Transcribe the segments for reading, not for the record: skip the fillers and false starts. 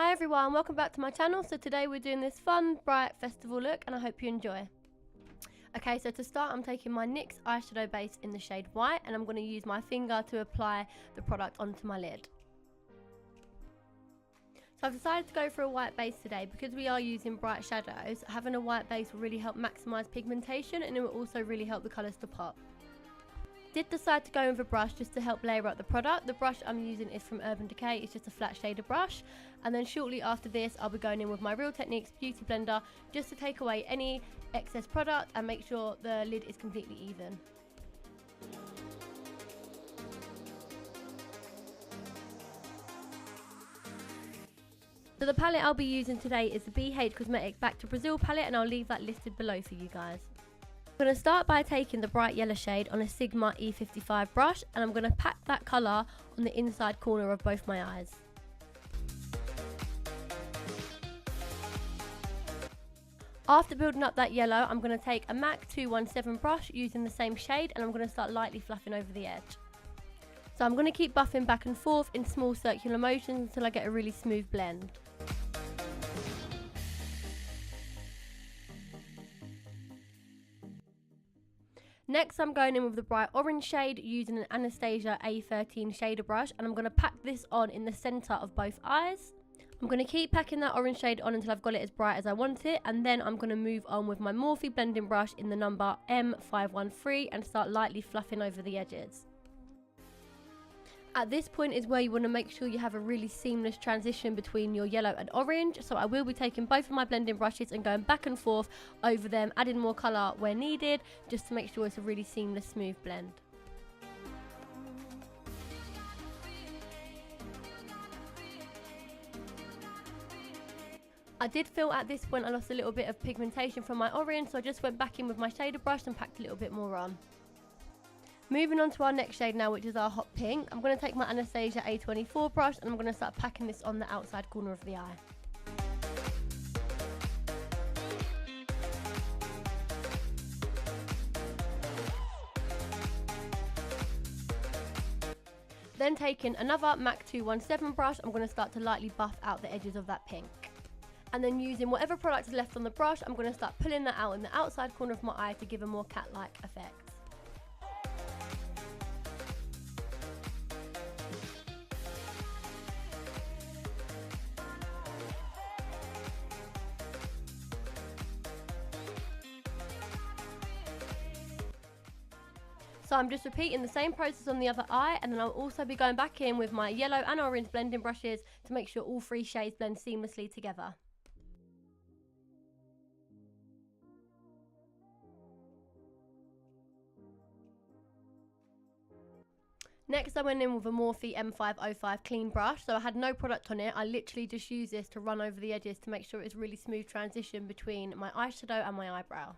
Hi everyone, welcome back to my channel. So today we're doing this fun, bright festival look and I hope you enjoy. Okay, so to start I'm taking my NYX eyeshadow base in the shade white and I'm going to use my finger to apply the product onto my lid. So I've decided to go for a white base today because we are using bright shadows. Having a white base will really help maximise pigmentation and it will also really help the colours to pop. Did decide to go with a brush just to help layer up the product. The brush I'm using is from Urban Decay, it's just a flat shader brush. And then shortly after this I'll be going in with my Real Techniques Beauty Blender just to take away any excess product and make sure the lid is completely even. So the palette I'll be using today is the BH Cosmetics Back to Brazil palette and I'll leave that listed below for you guys. I'm going to start by taking the bright yellow shade on a Sigma E55 brush and I'm going to pack that colour on the inside corner of both my eyes. After building up that yellow, I'm going to take a MAC 217 brush using the same shade and I'm going to start lightly fluffing over the edge. So I'm going to keep buffing back and forth in small circular motions until I get a really smooth blend. Next I'm going in with the bright orange shade using an Anastasia A13 shader brush and I'm going to pack this on in the centre of both eyes. I'm going to keep packing that orange shade on until I've got it as bright as I want it and then I'm going to move on with my Morphe blending brush in the number M513 and start lightly fluffing over the edges. At this point is where you want to make sure you have a really seamless transition between your yellow and orange. So I will be taking both of my blending brushes and going back and forth over them, adding more colour where needed, just to make sure it's a really seamless, smooth blend. I did feel at this point I lost a little bit of pigmentation from my orange, so I just went back in with my shader brush and packed a little bit more on. Moving on to our next shade now, which is our hot pink. I'm going to take my Anastasia A24 brush and I'm going to start packing this on the outside corner of the eye. Then taking another MAC 217 brush, I'm going to start to lightly buff out the edges of that pink. And then using whatever product is left on the brush, I'm going to start pulling that out in the outside corner of my eye to give a more cat-like effect. So I'm just repeating the same process on the other eye and then I'll also be going back in with my yellow and orange blending brushes to make sure all three shades blend seamlessly together. Next I went in with a Morphe M505 clean brush, so I had no product on it, I literally just used this to run over the edges to make sure it's really smooth transition between my eyeshadow and my eyebrow.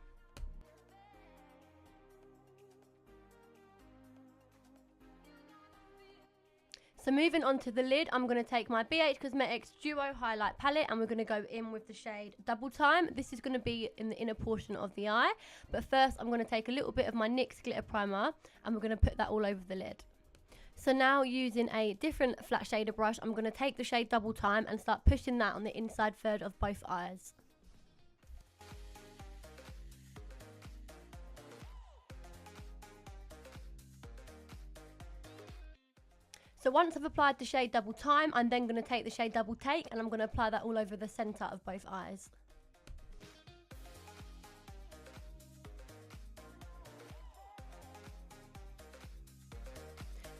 So moving on to the lid, I'm going to take my BH Cosmetics Duo Highlight Palette and we're going to go in with the shade Double Time. This is going to be in the inner portion of the eye, but first I'm going to take a little bit of my NYX Glitter Primer and we're going to put that all over the lid. So now using a different flat shader brush, I'm going to take the shade Double Time and start pushing that on the inside third of both eyes. So once I've applied the shade Double Time, I'm then going to take the shade Double Take and I'm going to apply that all over the centre of both eyes.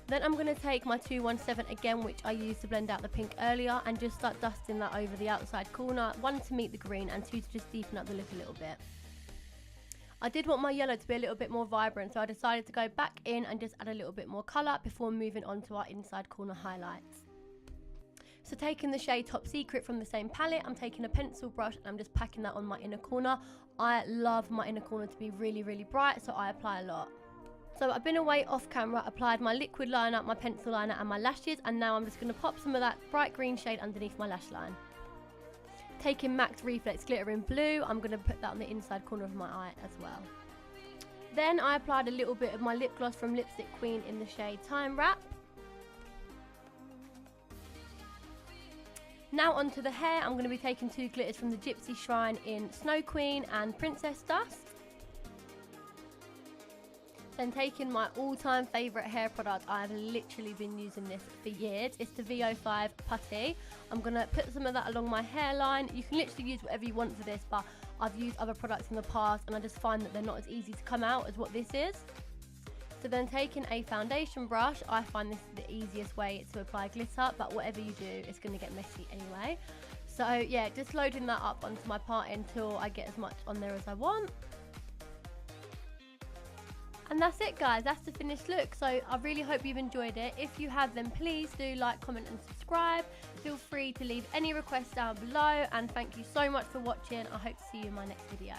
Then I'm going to take my 217 again, which I used to blend out the pink earlier, and just start dusting that over the outside corner, 1 to meet the green and 2 to just deepen up the look a little bit. I did want my yellow to be a little bit more vibrant, so I decided to go back in and just add a little bit more colour before moving on to our inside corner highlights. So taking the shade Top Secret from the same palette, I'm taking a pencil brush and I'm just packing that on my inner corner. I love my inner corner to be really, really bright, so I apply a lot. So I've been away off camera, applied my liquid liner, my pencil liner and my lashes, and now I'm just going to pop some of that bright green shade underneath my lash line. Taking MAC Reflex Glitter in blue, I'm going to put that on the inside corner of my eye as well. Then I applied a little bit of my lip gloss from Lipstick Queen in the shade Time Wrap. Now onto the hair, I'm going to be taking 2 glitters from the Gypsy Shrine in Snow Queen and Princess Dust. Then taking my all-time favourite hair product, I've literally been using this for years. It's the VO5 Putty. I'm going to put some of that along my hairline. You can literally use whatever you want for this, but I've used other products in the past and I just find that they're not as easy to come out as what this is. So then taking a foundation brush, I find this is the easiest way to apply glitter, but whatever you do, it's going to get messy anyway. So yeah, just loading that up onto my part until I get as much on there as I want. And that's it, guys, that's the finished look. So I really hope you've enjoyed it. If you have, then please do like, comment and subscribe. Feel free to leave any requests down below, and thank you so much for watching. I hope to see you in my next video.